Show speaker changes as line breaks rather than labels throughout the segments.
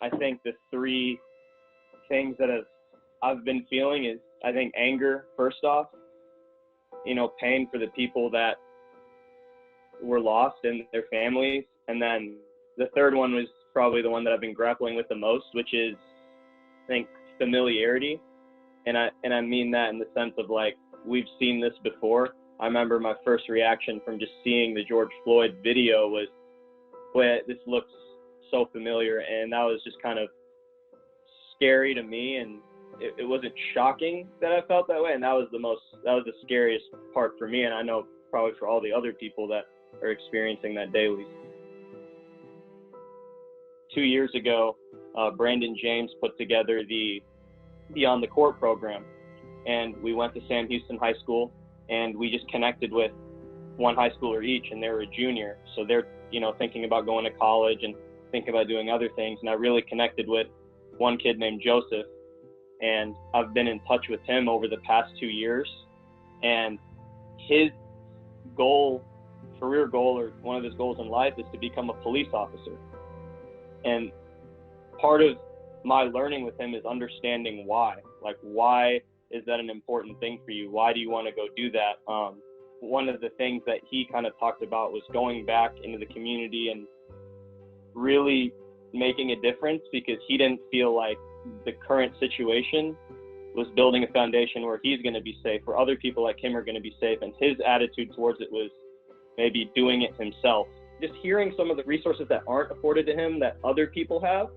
I think the three things that I've been feeling is, I think, anger, first off, pain for the people that were lost and their families. And then the third one was probably the one that I've been grappling with the most, which is, I think, familiarity. And I mean that in the sense of, like, we've seen this before. I remember my first reaction from just seeing the George Floyd video was, well, this looks so familiar. And that was just kind of scary to me. And it wasn't shocking that I felt that way. And that was the scariest part for me. And I know probably for all the other people that are experiencing that daily. 2 years ago, Brandon James put together the Beyond the Court program. And we went to Sam Houston High School, and we just connected with one high schooler each, and they were a junior. So they're, thinking about going to college and thinking about doing other things. And I really connected with one kid named Joseph, and I've been in touch with him over the past 2 years. And his career goal, or one of his goals in life, is to become a police officer. And part of my learning with him is understanding why. Like, why is that an important thing for you? Why do you want to go do that? One of the things that he kind of talked about was going back into the community and really making a difference, because he didn't feel like the current situation was building a foundation where he's going to be safe, where other people like him are going to be safe. And his attitude towards it was maybe doing it himself. Just hearing some of the resources that aren't afforded to him that other people have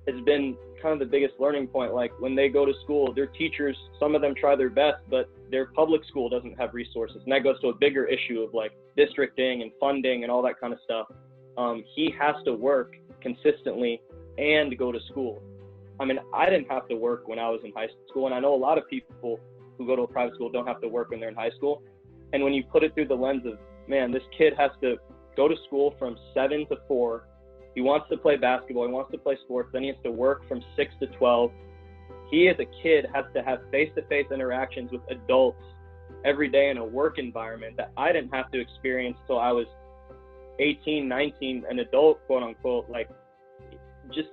has been kind of the biggest learning point. Like, when they go to school, their teachers, some of them try their best, but their public school doesn't have resources. And that goes to a bigger issue of, like, districting and funding and all that kind of stuff. He has to work consistently and go to school. I mean, I didn't have to work when I was in high school, and I know a lot of people who go to a private school don't have to work when they're in high school. And when you put it through the lens of, man, this kid has to go to school from 7 to 4. He wants to play basketball. He wants to play sports. Then he has to work from 6 to 12. He, as a kid, has to have face-to-face interactions with adults every day in a work environment that I didn't have to experience till I was 18, 19, an adult, quote unquote. Like, just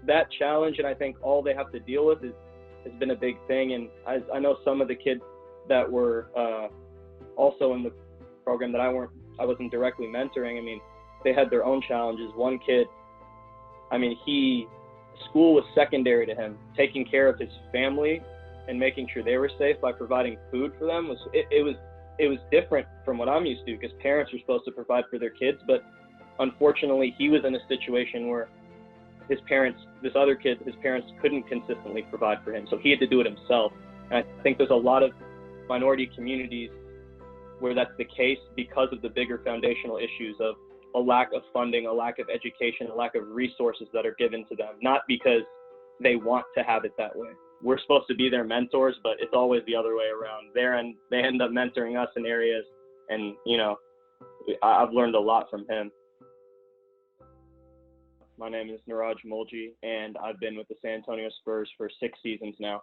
that challenge, and I think all they have to deal with has been a big thing. And I know some of the kids that were also in the program that I wasn't directly mentoring. I mean, they had their own challenges. One kid, I mean, school was secondary to him. Taking care of his family and making sure they were safe by providing food for them it was different from what I'm used to, because parents are supposed to provide for their kids. But unfortunately, he was in a situation where his parents couldn't consistently provide for him, so he had to do it himself. And I think there's a lot of minority communities where that's the case because of the bigger foundational issues of a lack of funding, a lack of education, a lack of resources that are given to them, not because they want to have it that way. We're supposed to be their mentors, but it's always the other way around. They end up mentoring us in areas, and, I've learned a lot from him. My name is Niraj Mulji, and I've been with the San Antonio Spurs for 6 seasons now.